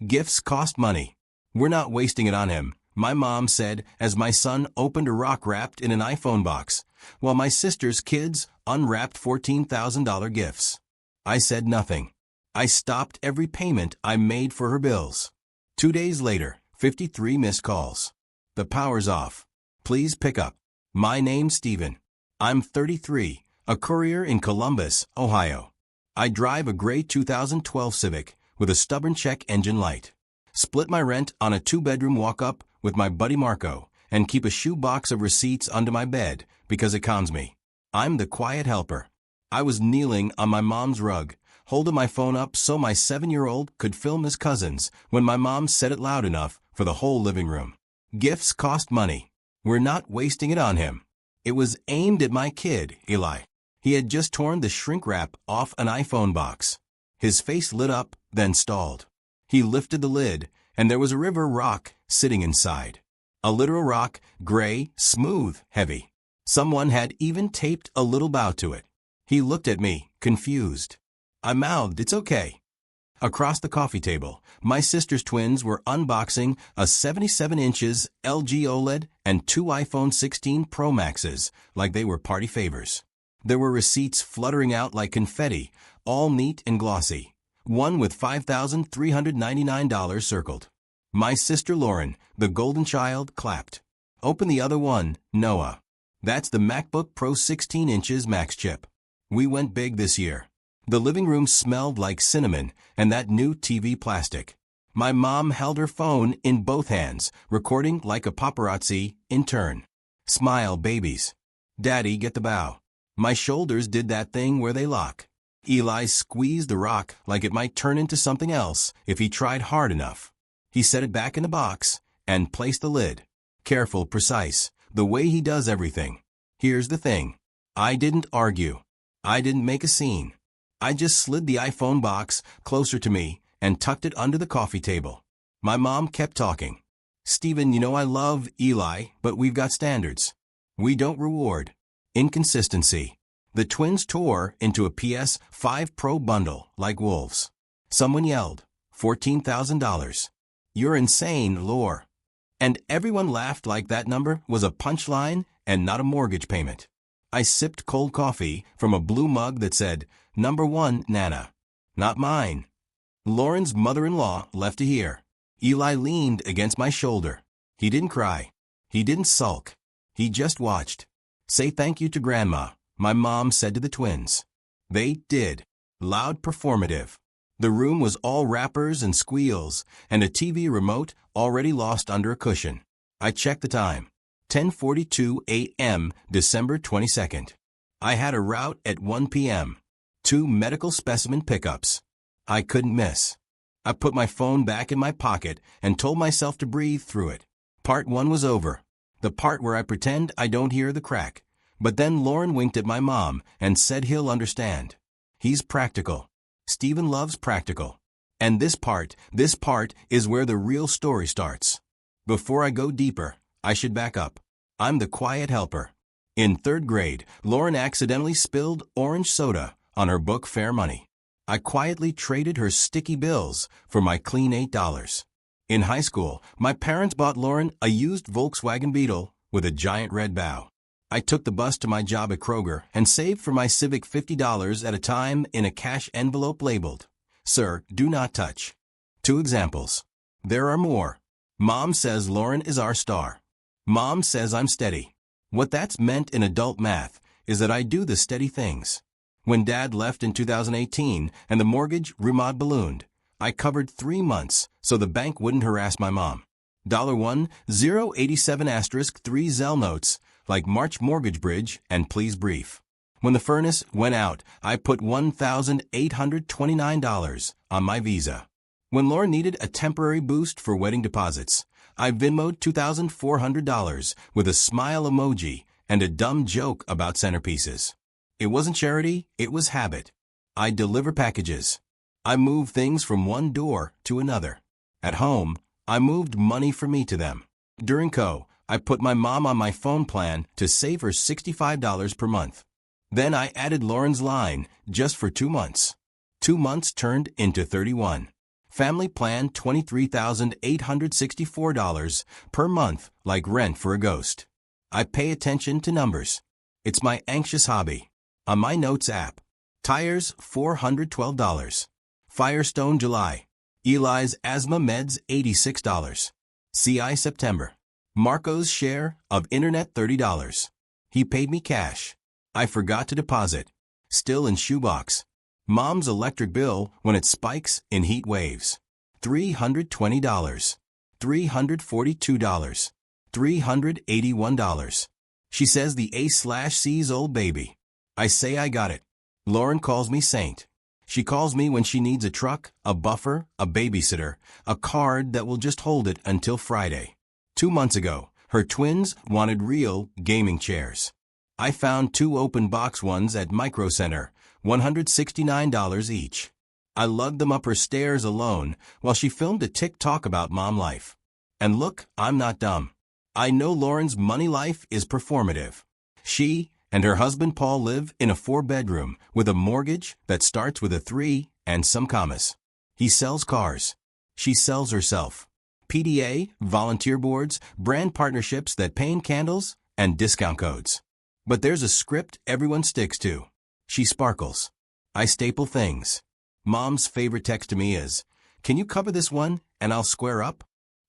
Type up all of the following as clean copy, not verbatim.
Gifts cost money. We're not wasting it on him, my mom said as my son opened a rock wrapped in an iPhone box, while my sister's kids unwrapped $14,000 gifts. I said nothing. I stopped every payment I made for her bills. 2 days later, 53 missed calls. The power's off. Please pick up. My name's Steven. I'm 33, a courier in Columbus, Ohio. I drive a gray 2012 Civic with a stubborn check engine light. Split my rent on a 2-bedroom walk-up with my buddy Marco and keep a shoebox of receipts under my bed because it calms me. I'm the quiet helper. I was kneeling on my mom's rug, holding my phone up so my 7-year-old could film his cousins when my mom said it loud enough for the whole living room. Gifts cost money. We're not wasting it on him. It was aimed at my kid, Eli. He had just torn the shrink wrap off an iPhone box. His face lit up, then stalled. He lifted the lid, and there was a river rock sitting inside. A literal rock, gray, smooth, heavy. Someone had even taped a little bow to it. He looked at me, confused. I mouthed, "It's okay." Across the coffee table, my sister's twins were unboxing a 77 inches LG OLED and 2 iPhone 16 Pro Maxes like they were party favors. There were receipts fluttering out like confetti, all neat and glossy, one with $5,399 circled. My sister Lauren, the golden child, clapped. Open the other one, Noah. That's the MacBook Pro 16 inches Max chip. We went big this year. The living room smelled like cinnamon and that new TV plastic. My mom held her phone in both hands, recording like a paparazzi in turn. Smile, babies. Daddy, get the bow. My shoulders did that thing where they lock. Eli squeezed the rock like it might turn into something else if he tried hard enough. He set it back in the box and placed the lid. Careful, precise, the way he does everything. Here's the thing. I didn't argue. I didn't make a scene. I just slid the iPhone box closer to me and tucked it under the coffee table. My mom kept talking. "Steven, you know I love Eli, but we've got standards. We don't reward inconsistency." The twins tore into a PS5 Pro bundle like wolves. Someone yelled, $14,000. You're insane, Lore. And everyone laughed like that number was a punchline and not a mortgage payment. I sipped cold coffee from a blue mug that said, "Number 1, Nana." Not mine. Lauren's mother-in-law left to hear. Eli leaned against my shoulder. He didn't cry. He didn't sulk. He just watched. "Say thank you to Grandma," my mom said to the twins. They did. Loud, performative. The room was all rappers and squeals, and a TV remote already lost under a cushion. I checked the time. 10:42 a.m., December 22nd. I had a route at 1 p.m. 2 medical specimen pickups. I couldn't miss. I put my phone back in my pocket and told myself to breathe through it. Part 1 was over. The part where I pretend I don't hear the crack. But then Lauren winked at my mom and said he'll understand. He's practical. Steven loves practical. And this part is where the real story starts. Before I go deeper, I should back up. I'm the quiet helper. In 3rd grade, Lauren accidentally spilled orange soda on her book Fair Money. I quietly traded her sticky bills for my clean $8. In high school, my parents bought Lauren a used Volkswagen Beetle with a giant red bow. I took the bus to my job at Kroger and saved for my Civic $50 at a time in a cash envelope labeled, "Sir, do not touch." 2 examples. There are more. Mom says Lauren is our star. Mom says I'm steady. What that's meant in adult math is that I do the steady things. When Dad left in 2018 and the mortgage remod ballooned, I covered 3 months so the bank wouldn't harass my mom. $1,087*3 Zelle notes, like March Mortgage Bridge and Please Brief. When the furnace went out, I put $1,829 on my Visa. When Lauren needed a temporary boost for wedding deposits, I Venmoed $2,400 with a smile emoji and a dumb joke about centerpieces. It wasn't charity, it was habit. I deliver packages. I move things from one door to another. At home, I moved money for me to them. During CO, I put my mom on my phone plan to save her $65 per month. Then I added Lauren's line just for 2 months. 2 months turned into 31. Family plan $23,864 per month, like rent for a ghost. I pay attention to numbers. It's my anxious hobby. On my notes app. Tires $412. Firestone July. Eli's asthma meds $86. CI September. Marco's share of internet $30. He paid me cash. I forgot to deposit. Still in shoebox. Mom's electric bill when it spikes in heat waves. $320. $342. $381. She says the A/C's old baby. I say I got it. Lauren calls me Saint. She calls me when she needs a truck, a buffer, a babysitter, a card that will just hold it until Friday. 2 months ago, her twins wanted real gaming chairs. I found 2 open box ones at Micro Center, $169 each. I lugged them up her stairs alone while she filmed a TikTok about mom life. And look, I'm not dumb. I know Lauren's money life is performative. She and her husband Paul live in a 4-bedroom with a mortgage that starts with a 3 and some commas. He sells cars. She sells herself. PDA, volunteer boards, brand partnerships that paint candles, and discount codes. But there's a script everyone sticks to. She sparkles. I staple things. Mom's favorite text to me is, "Can you cover this one and I'll square up?"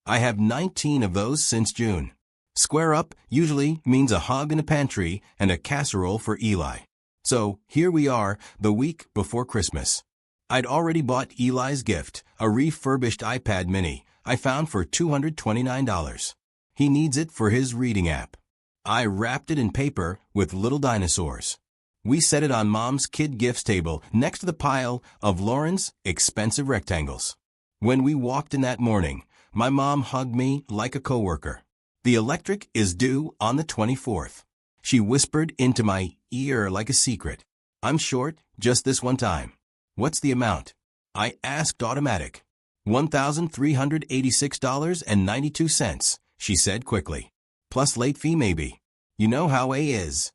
I have 19 of those since June. Square up usually means a hug in a pantry and a casserole for Eli. So here we are, the week before Christmas. I'd already bought Eli's gift, a refurbished iPad mini I found for $229. He needs it for his reading app. I wrapped it in paper with little dinosaurs. We set it on Mom's kid gifts table next to the pile of Lauren's expensive rectangles. When we walked in that morning, my mom hugged me like a coworker. The electric is due on the 24th. She whispered into my ear like a secret. I'm short, just this one time. What's the amount? I asked automatic. $1,386.92, she said quickly. Plus late fee maybe. You know how A is.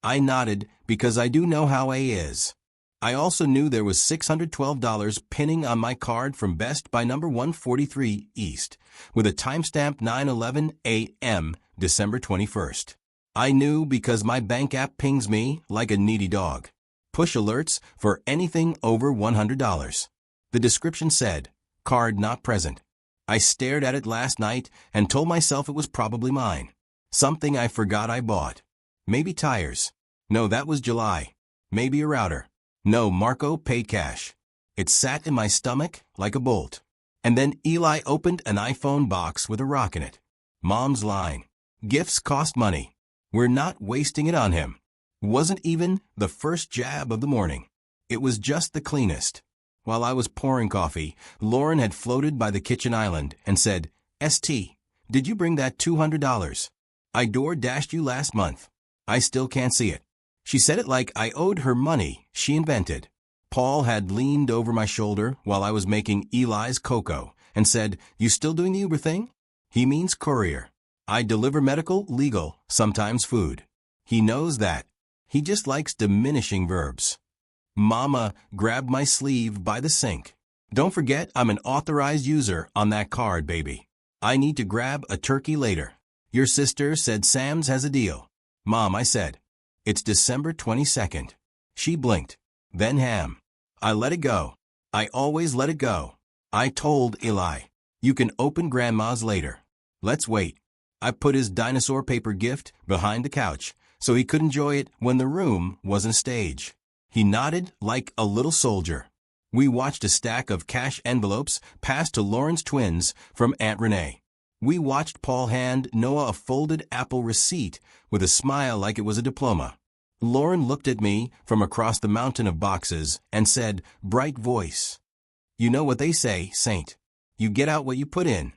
I nodded because I do know how A is. I also knew there was $612 pinning on my card from Best by number 143 East, with a timestamp 9:11 a.m., December 21st. I knew because my bank app pings me like a needy dog. Push alerts for anything over $100. The description said, "Card not present." I stared at it last night and told myself it was probably mine. Something I forgot I bought. Maybe tires. No, that was July. Maybe a router. No, Marco paid cash. It sat in my stomach like a bolt. And then Eli opened an iPhone box with a rock in it. Mom's line. Gifts cost money. We're not wasting it on him. Wasn't even the first jab of the morning. It was just the cleanest. While I was pouring coffee, Lauren had floated by the kitchen island and said, "ST, did you bring that $200? I door-dashed you last month. I still can't see it." She said it like I owed her money she invented. Paul had leaned over my shoulder while I was making Eli's cocoa and said, "You still doing the Uber thing?" He means courier. I deliver medical, legal, sometimes food. He knows that. He just likes diminishing verbs. Mama grabbed my sleeve by the sink. "Don't forget I'm an authorized user on that card, baby. I need to grab a turkey later. Your sister said Sam's has a deal." "Mom," I said. "It's December 22nd. She blinked. Then ham. I let it go. I always let it go. I told Eli, "You can open Grandma's later. Let's wait." I put his dinosaur paper gift behind the couch so he could enjoy it when the room wasn't a stage. He nodded like a little soldier. We watched a stack of cash envelopes pass to Lauren's twins from Aunt Renee. We watched Paul hand Noah a folded Apple receipt with a smile like it was a diploma. Lauren looked at me from across the mountain of boxes and said, bright voice, "You know what they say, Saint. You get out what you put in."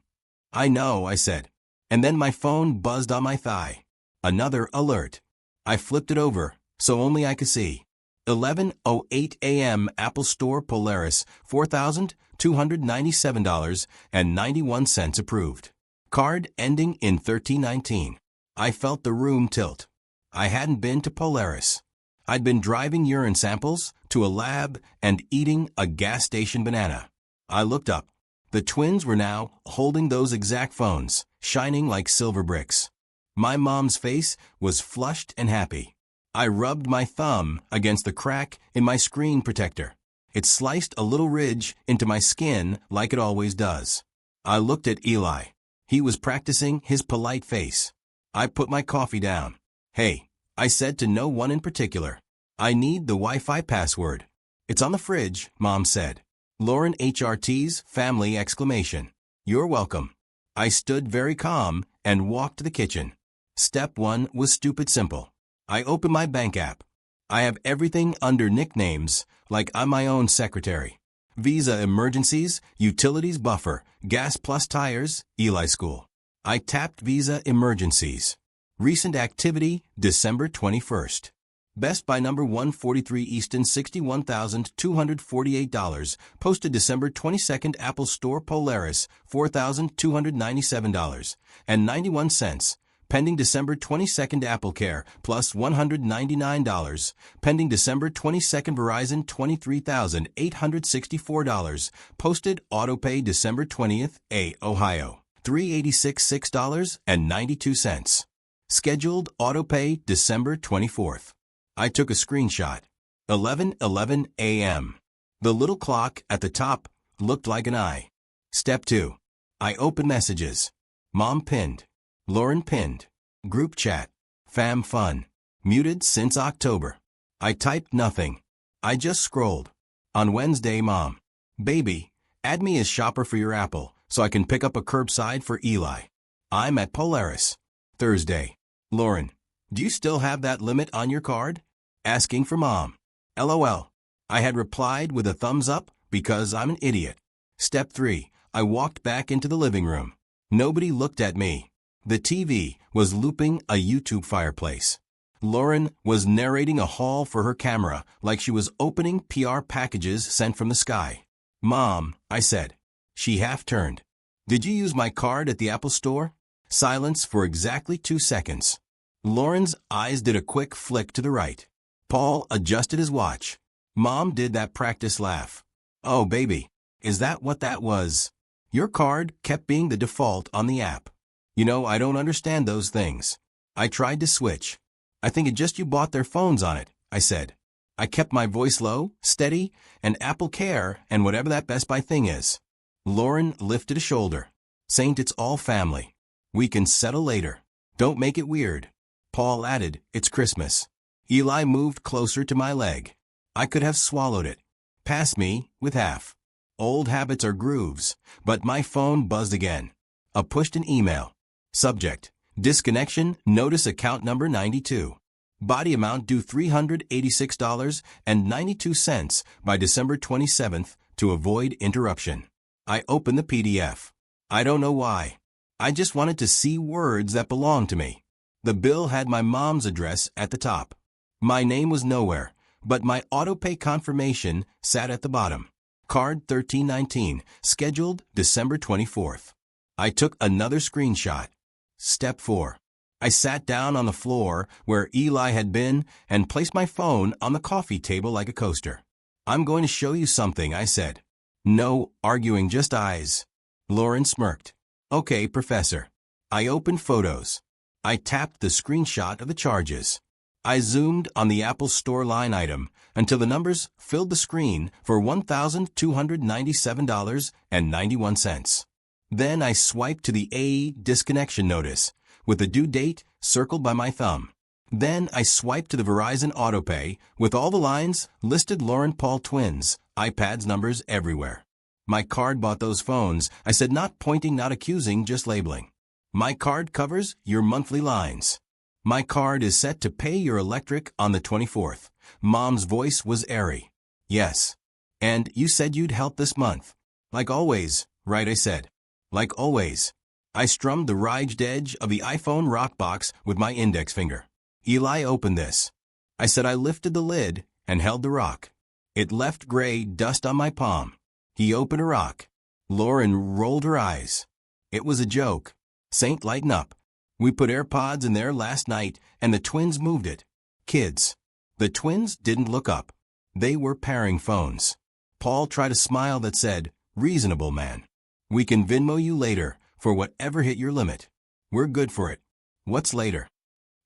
"I know," I said. And then my phone buzzed on my thigh. Another alert. I flipped it over, so only I could see. 11:08 a.m. Apple Store Polaris, $4,297.91 approved. Card ending in 1319. I felt the room tilt. I hadn't been to Polaris. I'd been driving urine samples to a lab and eating a gas station banana. I looked up. The twins were now holding those exact phones, shining like silver bricks. My mom's face was flushed and happy. I rubbed my thumb against the crack in my screen protector. It sliced a little ridge into my skin like it always does. I looked at Eli. He was practicing his polite face. I put my coffee down. "Hey," I said to no one in particular. "I need the Wi-Fi password." "It's on the fridge," Mom said. Lauren HRT's family exclamation. "You're welcome." I stood very calm and walked to the kitchen. Step 1 was stupid simple. I opened my bank app. I have everything under nicknames, like I'm my own secretary. Visa emergencies, utilities buffer, gas plus tires, Eli School. I tapped Visa emergencies. Recent activity, December 21st. Best by number 143 Easton $61,248, posted December 22nd Apple Store Polaris $4,297.91, pending December 22nd Apple Care plus $199, pending December 22nd Verizon $23,864, posted autopay December 20th A Ohio $386 $6.92, scheduled autopay December 24th. I took a screenshot. 11:11 a.m. The little clock at the top looked like an eye. Step 2. I opened messages. Mom pinned. Lauren pinned. Group chat. Fam fun. Muted since October. I typed nothing. I just scrolled. On Wednesday, Mom. "Baby, add me as shopper for your Apple so I can pick up a curbside for Eli. I'm at Polaris." Thursday. Lauren, "Do you still have that limit on your card?" Asking for Mom. LOL. I had replied with a thumbs up because I'm an idiot. Step 3. I walked back into the living room. Nobody looked at me. The TV was looping a YouTube fireplace. Lauren was narrating a haul for her camera like she was opening PR packages sent from the sky. "Mom," I said. She half turned. "Did you use my card at the Apple Store?" Silence for exactly 2 seconds. Lauren's eyes did a quick flick to the right. Paul adjusted his watch. Mom did that practice laugh. "Oh, baby, is that what that was? Your card kept being the default on the app. You know, I don't understand those things." I tried to switch. "I think it just you bought their phones on it," I said. I kept my voice low, steady, and Apple Care and whatever that Best Buy thing is. Lauren lifted a shoulder. "Saint, it's all family. We can settle later. Don't make it weird." Paul added, "It's Christmas." Eli moved closer to my leg. I could have swallowed it. Past me, with half. Old habits are grooves, but my phone buzzed again. A pushed-in email. Subject: Disconnection, notice account number 92. Body amount due $386.92 by December 27th to avoid interruption. I opened the PDF. I don't know why. I just wanted to see words that belonged to me. The bill had my mom's address at the top. My name was nowhere, but my autopay confirmation sat at the bottom. Card 1319, scheduled December 24th. I took another screenshot. Step 4. I sat down on the floor where Eli had been and placed my phone on the coffee table like a coaster. "I'm going to show you something," I said. No arguing, just eyes. Lauren smirked. "Okay, Professor." I opened Photos. I tapped the screenshot of the charges. I zoomed on the Apple Store line item until the numbers filled the screen for $1,297.91. Then I swiped to the A disconnection notice, with the due date circled by my thumb. Then I swiped to the Verizon autopay, with all the lines listed Lauren Paul twins, iPads numbers everywhere. "My card bought those phones," I said, not pointing, not accusing, just labeling. "My card covers your monthly lines. My card is set to pay your electric on the 24th. Mom's voice was airy. "Yes. And you said you'd help this month." "Like always, right?" I said. "Like always." I strummed the raised edge of the iPhone rock box with my index finger. Eli opened this. I said. I lifted the lid and held the rock. It left gray dust on my palm. He opened a rock. Lauren rolled her eyes. It was a joke. "Saint, lighten up. We put AirPods in there last night, and the twins moved it. Kids." The twins didn't look up. They were pairing phones. Paul tried a smile that said, "Reasonable man." We can Venmo you later for whatever hit your limit. We're good for it. What's later?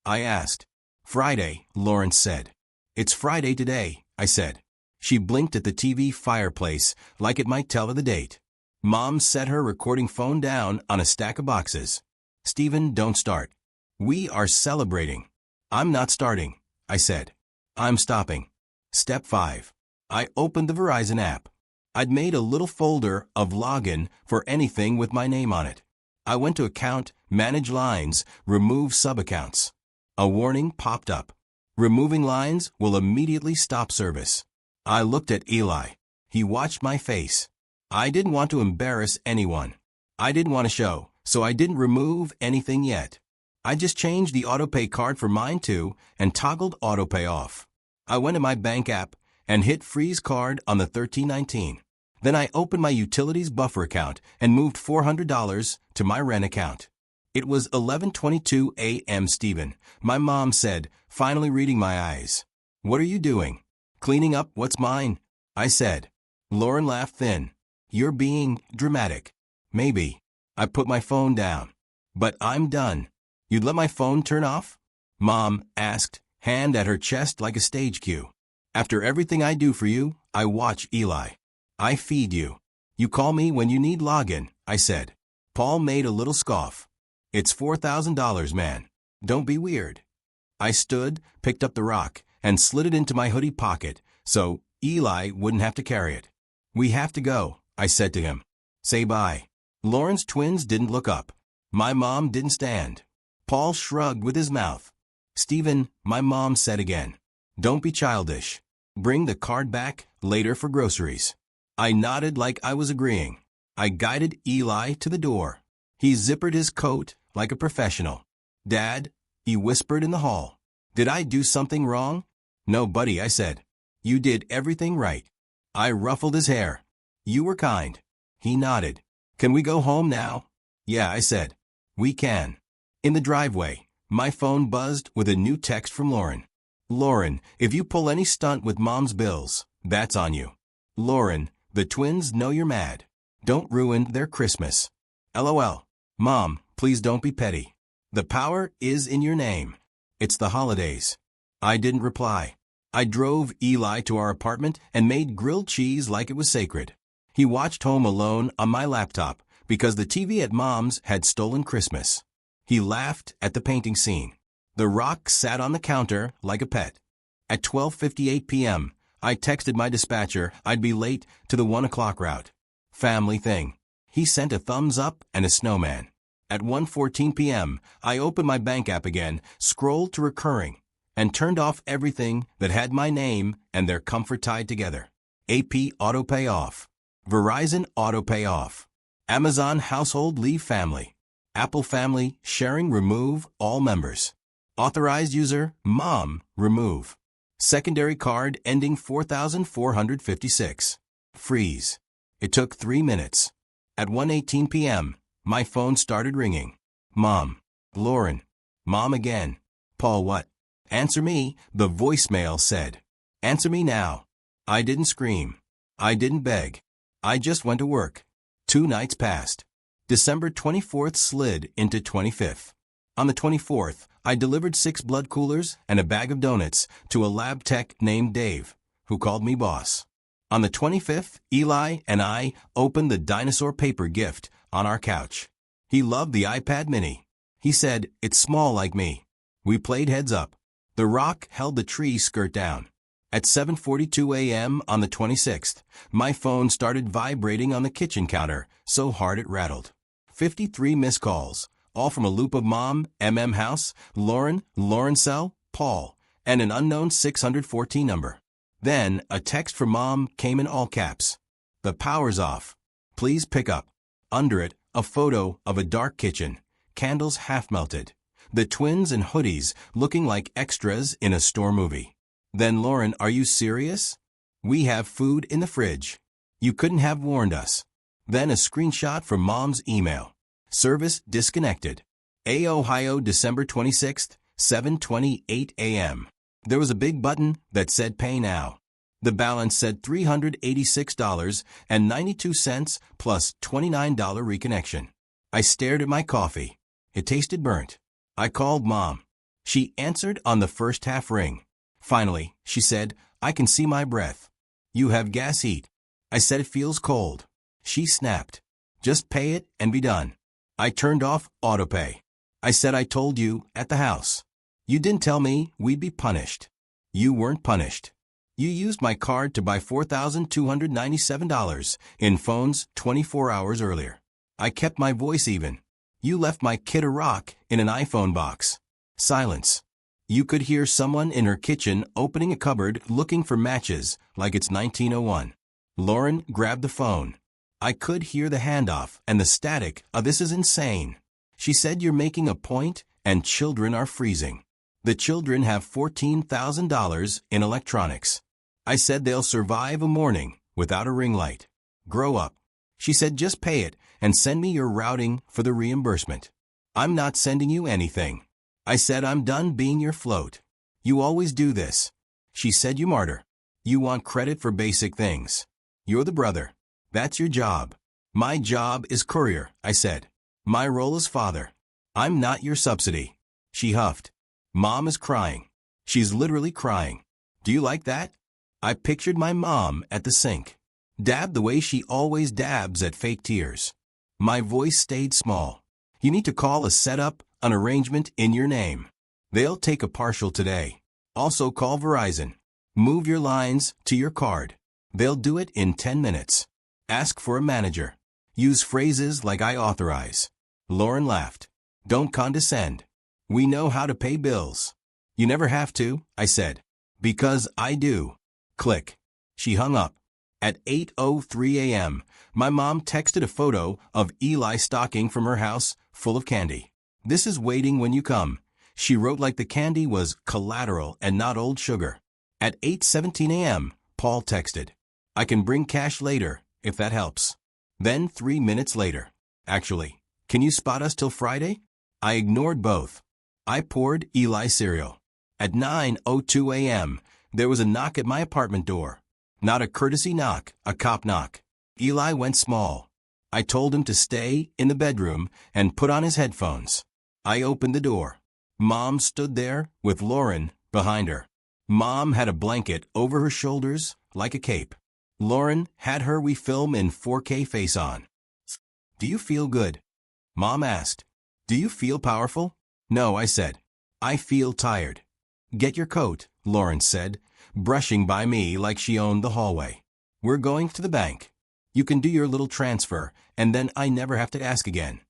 I asked. Friday, Lawrence said. It's Friday today, I said. She blinked at the TV fireplace like it might tell her the date. Mom set her recording phone down on a stack of boxes. Stephen, don't start. We are celebrating. I'm not starting, I said. I'm stopping. Step 5. I opened the Verizon app. I'd made a little folder of login for anything with my name on it. I went to Account, Manage Lines, Remove Subaccounts. A warning popped up. Removing lines will immediately stop service. I looked at Eli. He watched my face. I didn't want to embarrass anyone. I didn't want to show, so I didn't remove anything yet. I just changed the autopay card for mine too and toggled autopay off. I went to my bank app and hit freeze card on the 1319. Then I opened my utilities buffer account and moved $400 to my rent account. It was 11:22 a.m. Stephen, my mom said, finally reading my eyes. What are you doing? Cleaning up what's mine, I said. Lauren laughed thin. You're being dramatic. Maybe. I put my phone down. But I'm done. You'd let my phone turn off? Mom asked, hand at her chest like a stage cue. After everything I do for you, I watch Eli. I feed you. You call me when you need login, I said. Paul made a little scoff. It's $4,000, man. Don't be weird. I stood, picked up the rock, and slid it into my hoodie pocket so Eli wouldn't have to carry it. We have to go, I said to him. Say bye. Lauren's twins didn't look up. My mom didn't stand. Paul shrugged with his mouth. Stephen, my mom said again. Don't be childish. Bring the card back later for groceries. I nodded like I was agreeing. I guided Eli to the door. He zippered his coat like a professional. Dad, he whispered in the hall. Did I do something wrong? No, buddy, I said. You did everything right. I ruffled his hair. You were kind. He nodded. Can we go home now? Yeah, I said. We can. In the driveway, my phone buzzed with a new text from Lauren. Lauren, if you pull any stunt with Mom's bills, that's on you. Lauren, the twins know you're mad. Don't ruin their Christmas. LOL. Mom, please don't be petty. The power is in your name. It's the holidays. I didn't reply. I drove Eli to our apartment and made grilled cheese like it was sacred. He watched Home Alone on my laptop because the TV at Mom's had stolen Christmas. He laughed at the painting scene. The rock sat on the counter like a pet. At 12:58 p.m., I texted my dispatcher I'd be late to the 1 o'clock route. Family thing. He sent a thumbs up and a snowman. At 1:14 p.m., I opened my bank app again, scrolled to recurring, and turned off everything that had my name and their comfort tied together. AP autopay off. Verizon autopay off. Amazon household leave family. Apple family sharing remove all members. Authorized user mom remove. Secondary card ending 4456. Freeze. It took 3 minutes. At 1:18 p.m., my phone started ringing. Mom. Lauren. Mom again. Paul, what? Answer me, the voicemail said. Answer me now. I didn't scream. I didn't beg. I just went to work. 2 nights passed. December 24th slid into 25th. On the 24th, I delivered 6 blood coolers and a bag of donuts to a lab tech named Dave, who called me boss. On the 25th, Eli and I opened the dinosaur paper gift on our couch. He loved the iPad mini. He said, it's small like me. We played heads up. The rock held the tree skirt down. At 7:42 a.m. on the 26th, my phone started vibrating on the kitchen counter so hard it rattled. 53 missed calls, all from a loop of Mom, House, Lauren, Cell, Paul, and an unknown 614 number. Then, a text from Mom came in all caps. The power's off. Please pick up. Under it, a photo of a dark kitchen, candles half melted, the twins in hoodies looking like extras in a store movie. Then, Lauren, are you serious? We have food in the fridge. You couldn't have warned us. Then a screenshot from Mom's email. Service disconnected. Ohio, December 26th, 7:28 a.m. There was a big button that said pay now. The balance said $386.92 plus $29 reconnection. I stared at my coffee. It tasted burnt. I called Mom. She answered on the first half ring. Finally, she said, "I can see my breath." "You have gas heat." I said, "It feels cold." She snapped. "Just pay it and be done." I turned off autopay. I said, "I told you at the house. You didn't tell me we'd be punished." "You weren't punished. You used my card to buy $4,297 in phones 24 hours earlier. I kept my voice even. You left my kid a rock in an iPhone box." Silence. You could hear someone in her kitchen opening a cupboard looking for matches like it's 1901. Lauren grabbed the phone. I could hear the handoff and the static of "This is insane." She said, "You're making a point and children are freezing. The children have $14,000 in electronics." I said, "They'll survive a morning without a ring light. Grow up." She said, "Just pay it and send me your routing for the reimbursement." "I'm not sending you anything." I said, "I'm done being your float. You always do this." She said, "You martyr. You want credit for basic things. You're the brother. That's your job." "My job is courier," I said. "My role is father. I'm not your subsidy." She huffed. "Mom is crying. She's literally crying. Do you like that?" I pictured my mom at the sink. Dab the way she always dabs at fake tears. My voice stayed small. "You need to call a setup, an arrangement in your name. They'll take a partial today. Also call Verizon. Move your lines to your card. They'll do it in 10 minutes. Ask for a manager. Use phrases like 'I authorize.'" Lauren laughed. "Don't condescend. We know how to pay bills." "You never have to," I said. "Because I do." Click. She hung up. At 8:03 a.m., my mom texted a photo of Eli's stocking from her house, full of candy. "This is waiting when you come." She wrote like the candy was collateral and not old sugar. At 8:17 a.m., Paul texted, "I can bring cash later, if that helps." Then 3 minutes later, "Actually, can you spot us till Friday?" I ignored both. I poured Eli cereal. At 9:02 a.m., there was a knock at my apartment door. Not a courtesy knock, a cop knock. Eli went small. I told him to stay in the bedroom and put on his headphones. I opened the door. Mom stood there with Lauren behind her. Mom had a blanket over her shoulders like a cape. Lauren had her we film in 4K face on. "Do you feel good?" Mom asked. "Do you feel powerful?" "No," I said. "I feel tired." "Get your coat," Lauren said, brushing by me like she owned the hallway. "We're going to the bank. You can do your little transfer, and then I never have to ask again."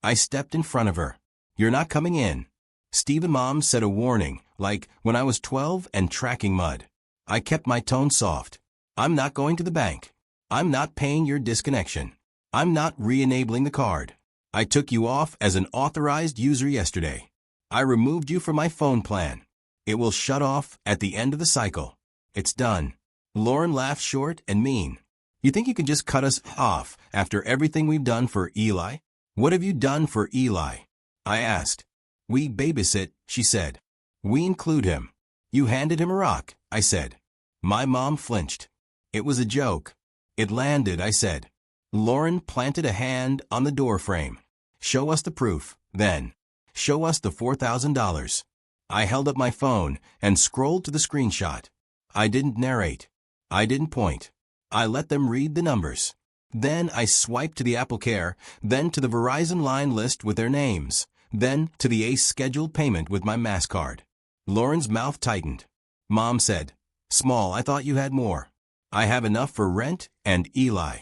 I stepped in front of her. "You're not coming in." Steve and Mom said a warning, like when I was 12 and tracking mud. I kept my tone soft. "I'm not going to the bank. I'm not paying your disconnection. I'm not re-enabling the card. I took you off as an authorized user yesterday. I removed you from my phone plan. It will shut off at the end of the cycle. It's done." Lauren laughed short and mean. "You think you can just cut us off after everything we've done for Eli?" "What have you done for Eli?" I asked. "We babysit," she said. "We include him." "You handed him a rock," I said. My mom flinched. "It was a joke." "It landed," I said. Lauren planted a hand on the door frame. "Show us the proof, then. Show us the $4,000. I held up my phone and scrolled to the screenshot. I didn't narrate. I didn't point. I let them read the numbers. Then I swiped to the Apple Care, then to the Verizon line list with their names, then to the ACE scheduled payment with my MasterCard. Lauren's mouth tightened. Mom said, "Small, I thought you had more." "I have enough for rent and Eli."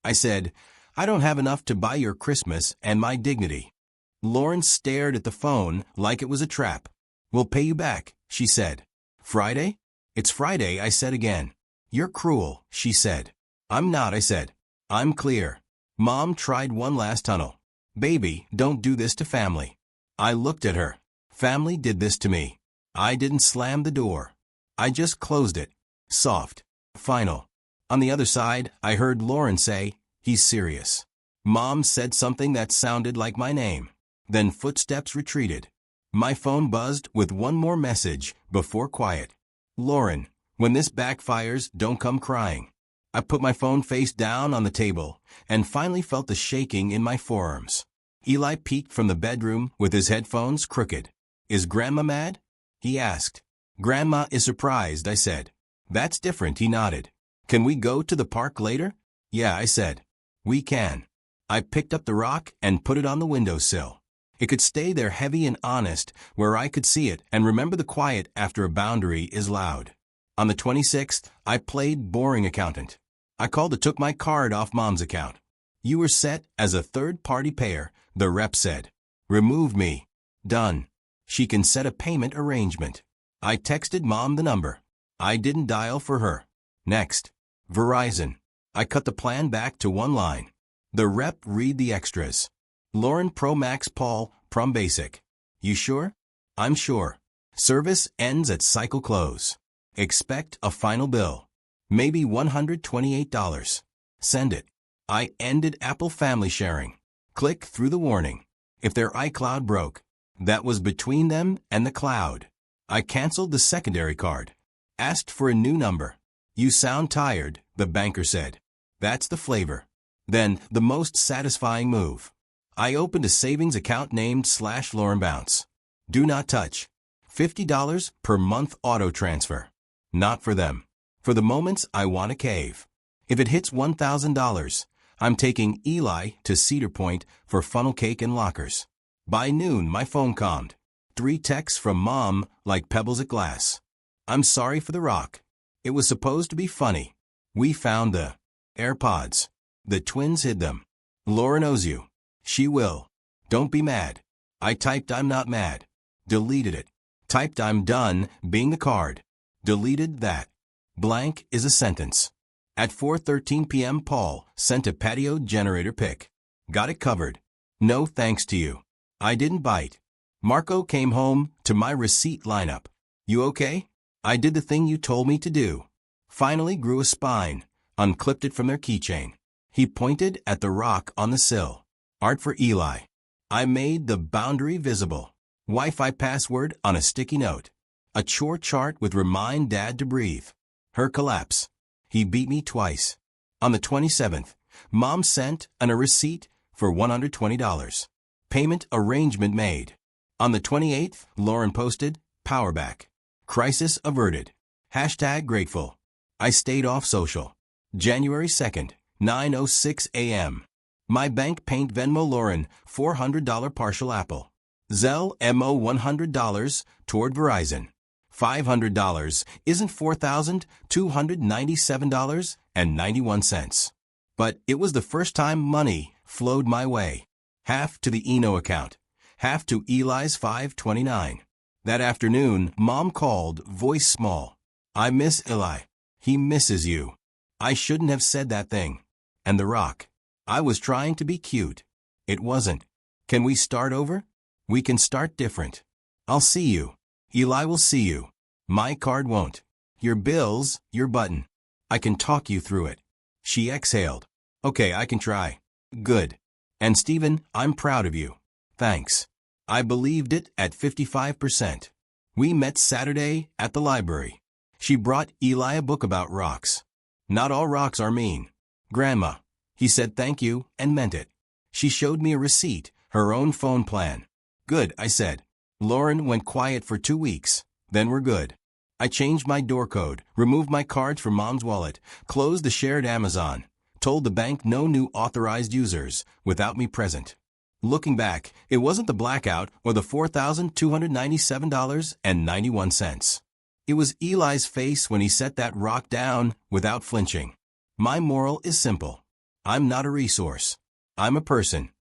I said, "I don't have enough to buy your Christmas and my dignity." Lauren stared at the phone like it was a trap. "We'll pay you back," she said. "Friday?" "It's Friday," I said again. "You're cruel," she said. "I'm not," I said. "I'm clear." Mom tried one last tunnel. "Baby, don't do this to family." I looked at her. Family did this to me. I didn't slam the door. I just closed it. Soft. Final. On the other side, I heard Lauren say, "He's serious." Mom said something that sounded like my name. Then footsteps retreated. My phone buzzed with one more message before quiet. "Lauren, When this backfires, don't come crying. I put my phone face down on the table and finally felt the shaking in my forearms. Eli peeked from the bedroom with his headphones crooked. "Is Grandma mad?" he asked. "Grandma is surprised," I said. "That's different," he nodded. "Can we go to the park later?" "Yeah," I said. "We can." I picked up the rock and put it on the windowsill. It could stay there heavy and honest, where I could see it and remember the quiet after a boundary is loud. On the 26th, I played boring accountant. I called and took my card off Mom's account. "You were set as a third-party payer," the rep said. "Remove me." Done. She can set a payment arrangement. I texted Mom the number. I didn't dial for her. Next. Verizon. I cut the plan back to one line. The rep read the extras. "Lauren Pro Max Paul, Prom Basic." "You sure?" "I'm sure. Service ends at cycle close. Expect a final bill. Maybe $128. Send it." I ended Apple Family sharing. Click through the warning. If their iCloud broke, that was between them and the cloud. I canceled the secondary card. Asked for a new number. "You sound tired," the banker said. That's the flavor. Then, the most satisfying move. I opened a savings account named /Lauren Bounce. Do not touch. $50 per month auto transfer. Not for them. For the moments I want to cave. If it hits $1,000, I'm taking Eli to Cedar Point for funnel cake and lockers. By noon, my phone calmed. 3 texts from Mom like pebbles at glass. "I'm sorry for the rock. It was supposed to be funny. We found the AirPods. The twins hid them. Lauren owes you. She will. Don't be mad." I typed "I'm not mad." Deleted it. Typed "I'm done being the card." Deleted that. Blank is a sentence. At 4:13 p.m. Paul sent a patio generator pic. "Got it covered. No thanks to you. I didn't bite." Marco came home to my receipt lineup. "You okay?" "I did the thing you told me to do." Finally grew a spine. Unclipped it from their keychain. He pointed at the rock on the sill. "Art for Eli." I made the boundary visible. Wi-Fi password on a sticky note. A chore chart with "Remind Dad to breathe." Her collapse. He beat me twice. On the 27th, Mom sent a receipt for $120. Payment arrangement made. On the 28th, Lauren posted, "Powerback. Crisis averted. #grateful." I stayed off social. January 2nd, 9:06 a.m. My bank paint Venmo Lauren, $400 partial Apple. Zelle MO $100 toward Verizon. $500 isn't $4,297.91. But it was the first time money flowed my way. Half to the Eno account, half to Eli's 529. That afternoon, Mom called, voice small. "I miss Eli. He misses you." I shouldn't have said that thing. And the rock. I was trying to be cute. It wasn't. "Can we start over?" "We can start different. I'll see you. Eli will see you. My card won't. Your bills, your button. I can talk you through it." She exhaled. "Okay, I can try." "Good. And Stephen, I'm proud of you." "Thanks." I believed it at 55%. We met Saturday at the library. She brought Eli a book about rocks. "Not all rocks are mean." "Grandma." He said thank you and meant it. She showed me a receipt, her own phone plan. "Good," I said. Lauren went quiet for 2 weeks. Then we're good. I changed my door code, removed my cards from Mom's wallet, closed the shared Amazon, told the bank no new authorized users without me present. Looking back, it wasn't the blackout or the $4,297.91. It was Eli's face when he set that rock down without flinching. My moral is simple. I'm not a resource. I'm a person.